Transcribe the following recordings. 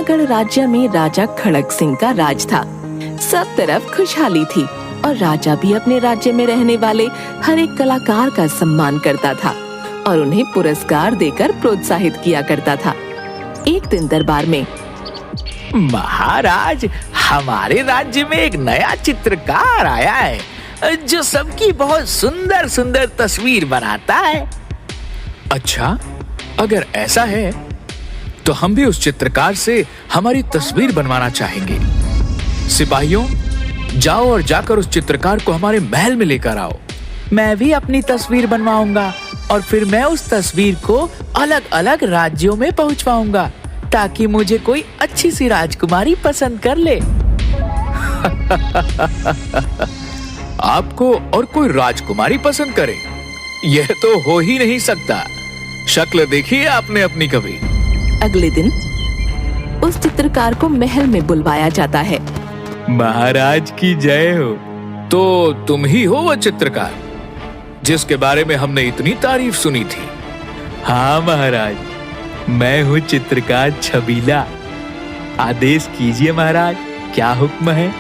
जूनागढ़ राज्य में राजा खड़क सिंह का राज था। सब तरफ खुशहाली थी और राजा भी अपने राज्य में रहने वाले हर एक कलाकार का सम्मान करता था और उन्हें पुरस्कार देकर प्रोत्साहित किया करता था। एक दिन दरबार में, महाराज, हमारे राज्य में एक नया चित्रकार आया है जो सबकी बहुत सुंदर सुंदर तस्वीर बनाता है। अच्छा, अगर ऐसा है तो हम भी उस चित्रकार से हमारी तस्वीर बनवाना चाहेंगे। सिपाहियों, जाओ और जाकर उस चित्रकार को हमारे महल में लेकर आओ। मैं भी अपनी तस्वीर बनवाऊंगा और फिर मैं उस तस्वीर को अलग अलग राज्यों में पहुंचवाऊंगा ताकि मुझे कोई अच्छी सी राजकुमारी पसंद कर ले। आपको और कोई राजकुमारी पसंद करे? यह तो हो ही नहीं सकता। शक्ल देखी है आपने अपनी कभी? अगले दिन उस चित्रकार को महल में बुलवाया जाता है। महाराज की जय हो। तो तुम ही हो वो चित्रकार जिसके बारे में हमने इतनी तारीफ सुनी थी? हाँ महाराज, मैं हूँ चित्रकार छबीला। आदेश कीजिए महाराज, क्या हुक्म है?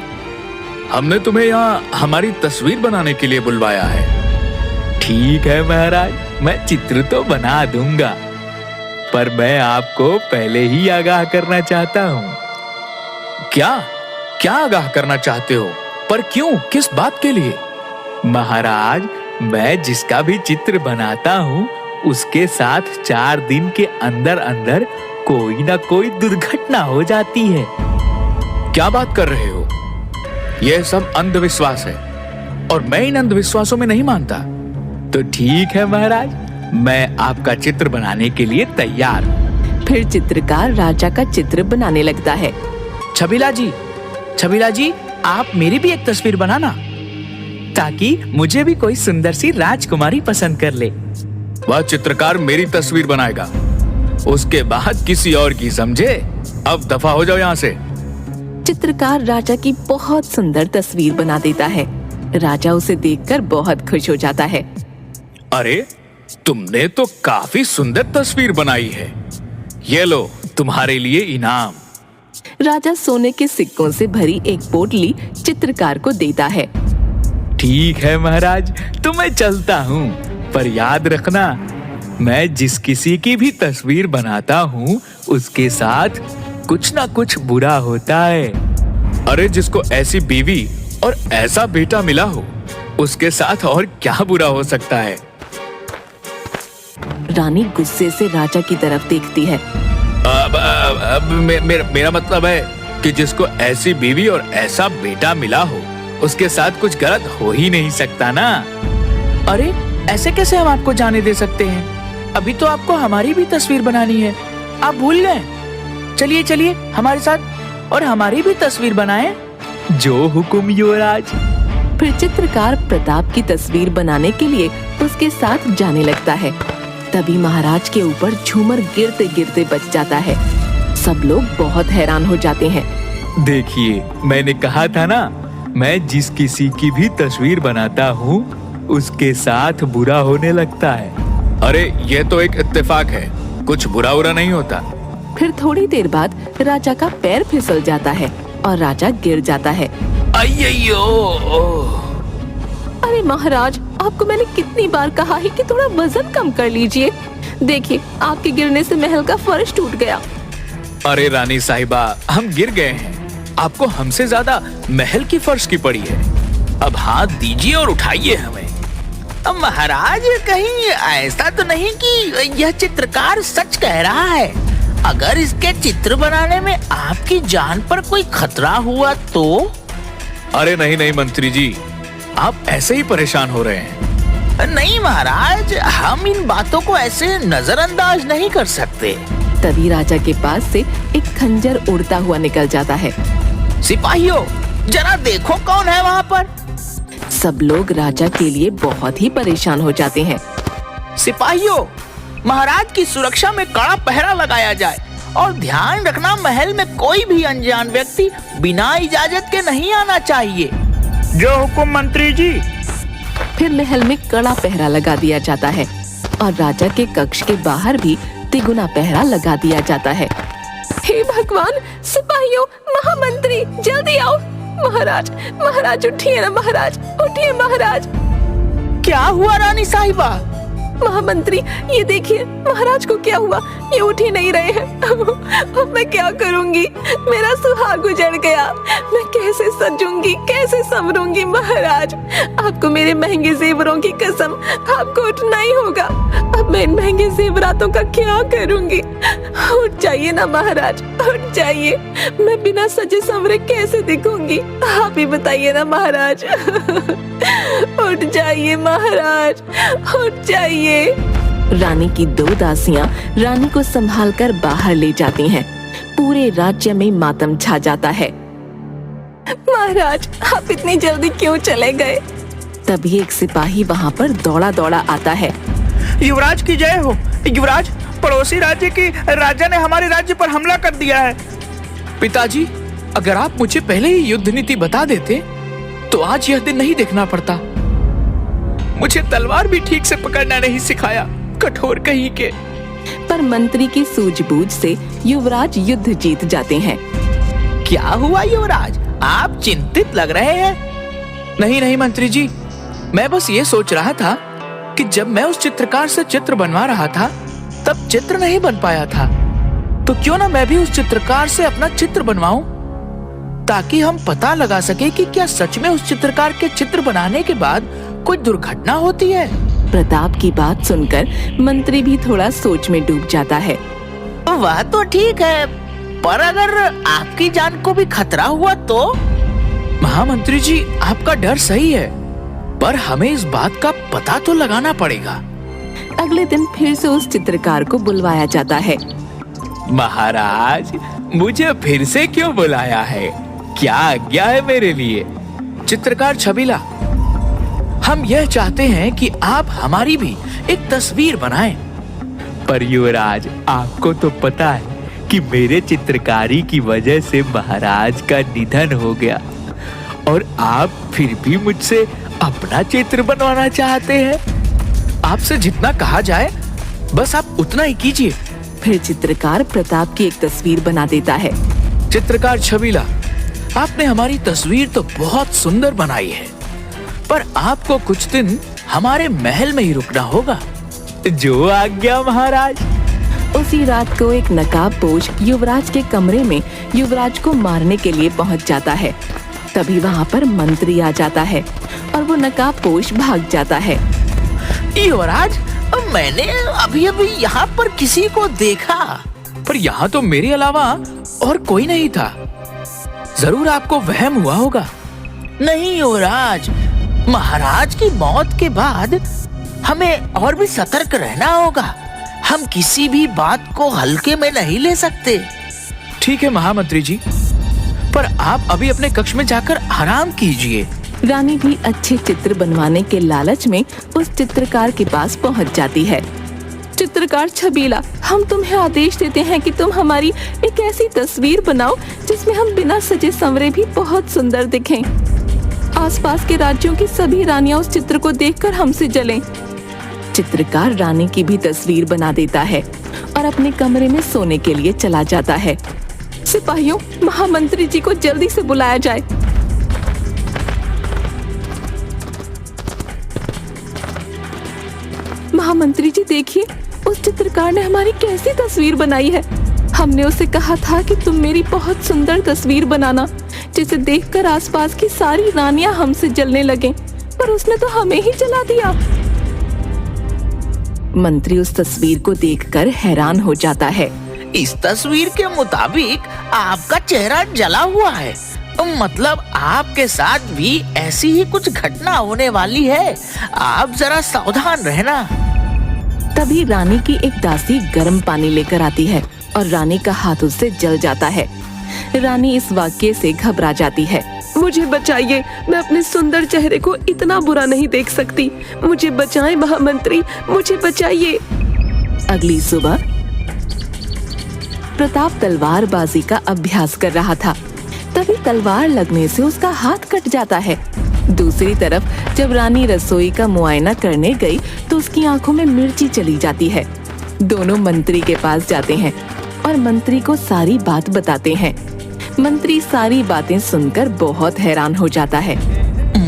हमने तुम्हें यहाँ हमारी तस्वीर बनाने के लिए बुलवाया है। ठीक है महाराज, मैं चित्र तो बना दूंगा, पर मैं आपको पहले ही आगाह करना चाहता हूँ। क्या क्या आगाह करना चाहते हो? पर क्यों, किस बात के लिए? महाराज, मैं जिसका भी चित्र बनाता हूँ उसके साथ 4 दिन के अंदर अंदर कोई ना कोई दुर्घटना हो जाती है। क्या बात कर रहे हो? यह सब अंधविश्वास है और मैं इन अंधविश्वासों में नहीं मानता। तो ठीक है महाराज, मैं आपका चित्र बनाने के लिए तैयार। फिर चित्रकार राजा का चित्र बनाने लगता है। छबीला जी, आप मेरी भी एक तस्वीर बनाना ताकि मुझे भी कोई सुंदर सी राजकुमारी पसंद कर ले। वह चित्रकार मेरी तस्वीर बनाएगा, उसके बाद किसी और की, समझे? अब दफा हो जाओ यहाँ से। चित्रकार राजा की बहुत सुंदर तस्वीर बना देता है। राजा उसे देखकर बहुत खुश हो जाता है। अरे, तुमने तो काफी सुंदर तस्वीर बनाई है। ये लो तुम्हारे लिए इनाम। राजा सोने के सिक्कों से भरी एक पोटली चित्रकार को देता है। ठीक है महाराज, तो मैं चलता हूँ, पर याद रखना, मैं जिस किसी की भी तस्वीर बनाता हूँ उसके साथ कुछ ना कुछ बुरा होता है। अरे, जिसको ऐसी बीवी और ऐसा बेटा मिला हो उसके साथ और क्या बुरा हो सकता है? रानी गुस्से से राजा की तरफ देखती है। मेरा मतलब है कि जिसको ऐसी बीवी और ऐसा बेटा मिला हो उसके साथ कुछ गलत हो ही नहीं सकता ना। अरे, ऐसे कैसे हम आपको जाने दे सकते हैं? अभी तो आपको हमारी भी तस्वीर बनानी है, आप भूल गए? चलिए चलिए हमारे साथ और हमारी भी तस्वीर बनाएं। जो हुकुम युवराज। फिर चित्रकार प्रताप की तस्वीर बनाने के लिए उसके साथ जाने लगता है। तभी महाराज के ऊपर झूमर गिरते गिरते बच जाता है। सब लोग बहुत हैरान हो जाते हैं। देखिए, मैंने कहा था ना, मैं जिस किसी की भी तस्वीर बनाता हूँ उसके साथ बुरा होने लगता है। अरे, ये तो एक इत्तेफाक है, कुछ बुरा नहीं होता। फिर थोड़ी देर बाद राजा का पैर फिसल जाता है और राजा गिर जाता है। अय्यो! अरे महाराज, आपको मैंने कितनी बार कहा है कि थोड़ा वजन कम कर लीजिए। देखिए, आपके गिरने से महल का फर्श टूट गया। अरे रानी साहिबा, हम गिर गए हैं, आपको हमसे ज्यादा महल की फर्श की पड़ी है। अब हाथ दीजिए और उठाइए हमें। अब महाराज, कहीं ऐसा तो नहीं कि यह चित्रकार सच कह रहा है? अगर इसके चित्र बनाने में आपकी जान पर कोई खतरा हुआ तो? अरे नहीं मंत्री जी, आप ऐसे ही परेशान हो रहे हैं। नहीं महाराज, हम इन बातों को ऐसे नजरअंदाज नहीं कर सकते। तभी राजा के पास से एक खंजर उड़ता हुआ निकल जाता है। सिपाहियों, जरा देखो कौन है वहाँ पर। सब लोग राजा के लिए बहुत ही परेशान हो जाते हैं। सिपाहियों, महाराज की सुरक्षा में कड़ा पहरा लगाया जाए और ध्यान रखना, महल में कोई भी अनजान व्यक्ति बिना इजाजत के नहीं आना चाहिए। जो हुकुम मंत्री जी। फिर महल में कड़ा पहरा लगा दिया जाता है और राजा के कक्ष के बाहर भी तिगुना पहरा लगा दिया जाता है। हे हे भगवान, सिपाहियों, महामंत्री, जल्दी आओ। महाराज, महाराज उठिए ना महाराज, उठिए महाराज। क्या हुआ रानी साहिबा? महामंत्री, ये देखिए महाराज को क्या हुआ, ये उठ ही नहीं रहे हैं। अब मैं क्या करूंगी, मेरा सुहाग उजड़ गया, मैं कैसे सजूंगी, कैसे संवरूंगी। महाराज, आपको मेरे महंगे जेवरों की कसम, आपको उठना ही होगा। अब मैं इन महंगे जेवरातों का क्या करूंगी। उठ जाइए ना महाराज, उठ जाइए, मैं बिना सजे संवरे कैसे दिखूंगी, आप ही बताइए ना महाराज। उठ जाइए महाराज, उठ जाइए। रानी की 2 दासियां रानी को संभालकर बाहर ले जाती हैं। पूरे राज्य में मातम छा जाता है। महाराज, आप इतनी जल्दी क्यों चले गए? तभी एक सिपाही वहाँ पर दौड़ा दौड़ा आता है। युवराज की जय हो। युवराज, पड़ोसी राज्य के राजा ने हमारे राज्य पर हमला कर दिया है। पिताजी, अगर आप मुझे पहले ही युद्ध नीति बता देते तो आज यह दिन नहीं देखना पड़ता। मुझे तलवार भी ठीक से पकड़ना नहीं सिखाया, कठोर कहीं के। पर मंत्री की सूझबूझ से युवराज युद्ध जीत जाते हैं। क्या हुआ युवराज, आप चिंतित लग रहे हैं? नहीं नहीं मंत्री जी, मैं बस ये सोच रहा था कि जब मैं उस चित्रकार से चित्र बनवा रहा था तब चित्र नहीं बन पाया था, तो क्यों ना मैं भी उस चित्रकार से अपना चित्र बनवाऊं, ताकि हम पता लगा सके कि क्या सच में उस चित्रकार के चित्र बनाने के बाद कोई दुर्घटना होती है। प्रताप की बात सुनकर मंत्री भी थोड़ा सोच में डूब जाता है। वह तो ठीक है, पर अगर आपकी जान को भी खतरा हुआ तो? महामंत्री जी, आपका डर सही है, पर हमें इस बात का पता तो लगाना पड़ेगा। अगले दिन फिर से उस चित्रकार को बुलवाया जाता है। महाराज, मुझे फिर से क्यों बुलाया है? क्या आज्ञा है मेरे लिए? चित्रकार छबीला, हम यह चाहते हैं कि आप हमारी भी एक तस्वीर बनाएं। पर युवराज, आपको तो पता है कि मेरे चित्रकारी की वजह से महाराज का निधन हो गया, और आप फिर भी मुझसे अपना चित्र बनवाना चाहते हैं। आपसे जितना कहा जाए बस आप उतना ही कीजिए। फिर चित्रकार प्रताप की एक तस्वीर बना देता है। चित्रकार छबीला, आपने हमारी तस्वीर तो बहुत सुंदर बनाई है, पर आपको कुछ दिन हमारे महल में ही रुकना होगा। जो आज्ञा महाराज। उसी रात को एक नकाबपोश युवराज के कमरे में युवराज को मारने के लिए पहुंच जाता है। तभी वहाँ पर मंत्री आ जाता है और वो नकाबपोश भाग जाता है। युवराज, मैंने अभी अभी यहाँ पर किसी को देखा। पर यहाँ तो मेरे अलावा और कोई नहीं था। जरूर आपको वहम हुआ होगा। नहीं युवराज, महाराज की मौत के बाद हमें और भी सतर्क रहना होगा। हम किसी भी बात को हल्के में नहीं ले सकते। ठीक है महामंत्री जी, पर आप अभी अपने कक्ष में जाकर आराम कीजिए। रानी भी अच्छे चित्र बनवाने के लालच में उस चित्रकार के पास पहुंच जाती है। चित्रकार छबीला, हम तुम्हें आदेश देते हैं कि तुम हमारी एक ऐसी तस्वीर बनाओ जिसमें हम बिना सजे संवरे भी बहुत सुंदर दिखें। आसपास के राज्यों की सभी रानियां उस चित्र को देखकर हमसे जलें। चित्रकार रानी की भी तस्वीर बना देता है और अपने कमरे में सोने के लिए चला जाता है। सिपाहियों, महामंत्री जी को जल्दी से बुलाया जाए। महामंत्री जी देखिए, उस चित्रकार ने हमारी कैसी तस्वीर बनाई है। हमने उसे कहा था कि तुम मेरी बहुत सुंदर तस्वीर बनाना जिसे देखकर आसपास की सारी रानियां हमसे जलने लगें, पर उसने तो हमें ही जला दिया। मंत्री उस तस्वीर को देखकर हैरान हो जाता है। इस तस्वीर के मुताबिक आपका चेहरा जला हुआ है, मतलब आपके साथ भी ऐसी ही कुछ घटना होने वाली है। आप जरा सावधान रहना। तभी रानी की एक दासी गर्म पानी लेकर आती है और रानी का हाथ उससे जल जाता है। रानी इस वाक्य से घबरा जाती है। मुझे बचाइए, मैं अपने सुंदर चेहरे को इतना बुरा नहीं देख सकती। मुझे बचाएं महामंत्री, मुझे बचाइए। अगली सुबह प्रताप तलवारबाजी का अभ्यास कर रहा था। तभी तलवार लगने से उसका हाथ कट जाता है। दूसरी तरफ जब रानी रसोई का मुआयना करने गई तो उसकी आंखों में मिर्ची चली जाती है। दोनों मंत्री के पास जाते हैं। और मंत्री को सारी बात बताते हैं। मंत्री सारी बातें सुनकर बहुत हैरान हो जाता है।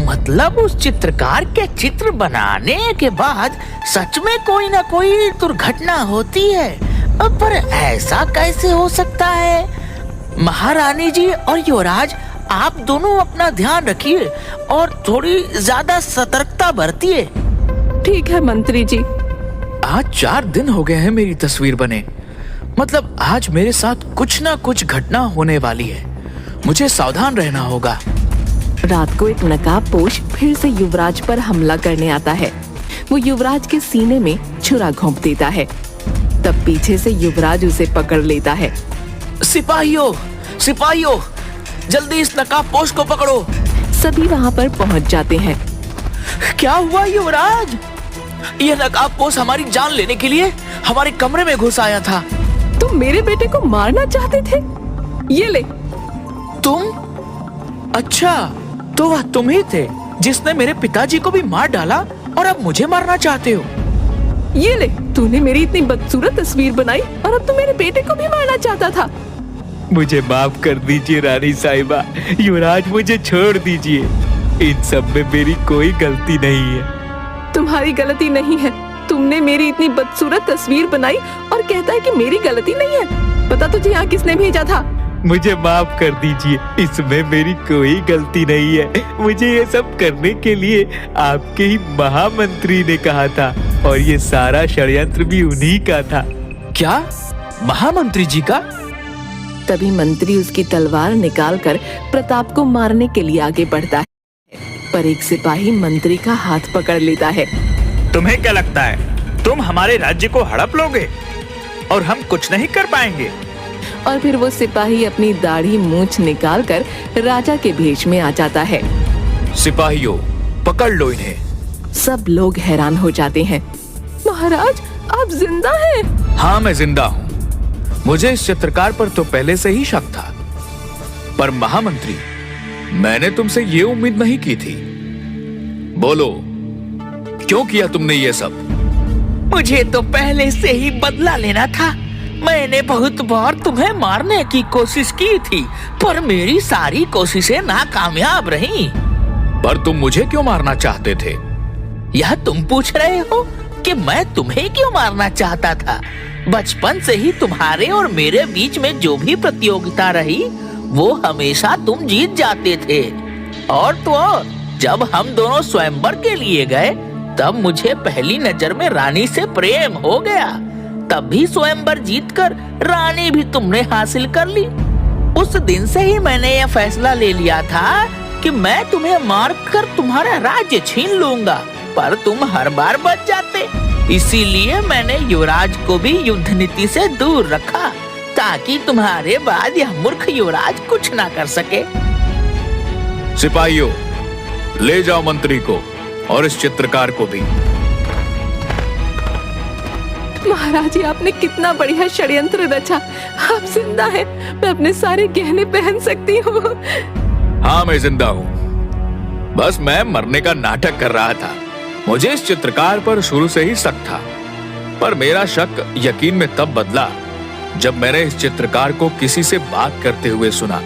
मतलब उस चित्रकार के चित्र बनाने के बाद सच में कोई ना कोई दुर्घटना होती है, पर ऐसा कैसे हो सकता है? महारानी जी और युवराज, आप दोनों अपना ध्यान रखिए और थोड़ी ज्यादा सतर्कता बरतिए। ठीक है मंत्री जी। आज 4 दिन हो गए हैं मेरी तस्वीर बने। मतलब आज मेरे साथ कुछ ना कुछ घटना होने वाली है। मुझे सावधान रहना होगा। रात को एक नकाबपोश फिर से युवराज पर हमला करने आता है। वो युवराज के सीने में छुरा घोंप देता है। तब पीछे से युवराज उसे पकड़ लेता है। सिपाहियों, सिपाहियों, जल्दी इस नकाबपोश को पकड़ो। सभी वहाँ पर पहुँच जाते हैं। क्या हुआ युवराज? यह नकाबपोश हमारी जान लेने के लिए हमारे कमरे में घुस आया था। तुम मेरे बेटे को मारना चाहते थे? ये ले। तुम? अच्छा, तो वह तुम ही थे जिसने मेरे पिताजी को भी मार डाला और अब मुझे मारना चाहते हो। ये ले, तूने मेरी इतनी बदसूरत तस्वीर बनाई और अब तू मेरे बेटे को भी मारना चाहता था। मुझे माफ कर दीजिए रानी साहिबा, युवराज मुझे छोड़ दीजिए। इन सब में मेरी कोई गलती नहीं है। तुम्हारी गलती नहीं है। तुमने मेरी इतनी बदसूरत तस्वीर बनाई और कहता है कि मेरी गलती नहीं है। पता तुझे यहाँ किसने भेजा था? मुझे माफ कर दीजिए, इसमें मेरी कोई गलती नहीं है। मुझे ये सब करने के लिए आपके ही महामंत्री ने कहा था और ये सारा षड्यंत्र भी उन्हीं का था। क्या? महामंत्री जी का? तभी मंत्री उसकी तलवार निकालकर प्रताप को मारने के लिए आगे बढ़ता है, पर एक सिपाही मंत्री का हाथ पकड़ लेता है। तुम्हें क्या लगता है तुम हमारे राज्य को हड़प लोगे और हम कुछ नहीं कर पाएंगे? और फिर वो सिपाही अपनी दाढ़ी मूंछ निकालकर राजा के भेष में आ जाता है। सिपाहियों, पकड़ लो इन्हें। सब लोग हैरान हो जाते हैं। महाराज, आप जिंदा हैं? हाँ, मैं जिंदा हूँ। मुझे इस चित्रकार पर तो पहले से ही शक था, पर महामंत्री, मैंने तुमसे ये उम्मीद नहीं की थी। बोलो, क्यों किया तुमने ये सब? मुझे तो पहले से ही बदला लेना था। मैंने बहुत बार तुम्हें मारने की कोशिश की थी, पर मेरी सारी कोशिशें नाकामयाब रहीं। पर तुम मुझे क्यों मारना चाहते थे? यह तुम पूछ रहे हो कि मैं तुम्हें क्यों मारना चाहता था? बचपन से ही तुम्हारे और मेरे बीच में जो भी प्रतियोगिता रही, वो हमेशा तुम जीत जाते थे। और तो जब हम दोनों स्वयंवर के लिए गए, तब मुझे पहली नजर में रानी से प्रेम हो गया। तब भी स्वयंवर जीतकर रानी भी तुमने हासिल कर ली। उस दिन से ही मैंने यह फैसला ले लिया था कि मैं तुम्हें मारकर तुम्हारा राज्य छीन लूंगा, पर तुम हर बार बच जाते। इसीलिए मैंने युवराज को भी युद्ध नीति से दूर रखा, ताकि तुम्हारे बाद यह मूर्ख युवराज कुछ ना कर सके। सिपाहियों, ले जाओ मंत्री को और इस चित्रकार को भी। महाराज जी, आपने कितना बढ़िया षड्यंत्र रचा। आप जिंदा हैं। मैं अपने सारे गहने पहन सकती हूँ। हाँ, मैं जिंदा हूँ। बस मैं मरने का नाटक कर रहा था। मुझे इस चित्रकार पर शुरू से ही शक था, पर मेरा शक यकीन में तब बदला जब मैंने इस चित्रकार को किसी से बात करते हुए सुना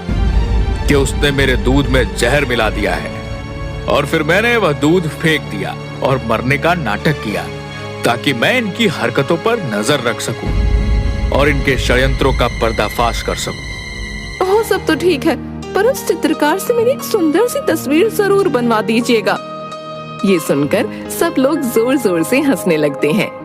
कि उसने मेरे दूध में जहर मिला दिया है, और फिर मैंने वह दूध फेंक दिया और मरने का नाटक किया, ताकि मैं इनकी हरकतों पर नजर रख सकूं और इनके षड्यंत्रों का पर्दाफाश कर सकूं। वो सब तो ठीक है, पर उस चित्रकार से मेरी एक सुंदर सी तस्वीर जरूर बनवा दीजिएगा। ये सुनकर सब लोग जोर जोर से हंसने लगते हैं।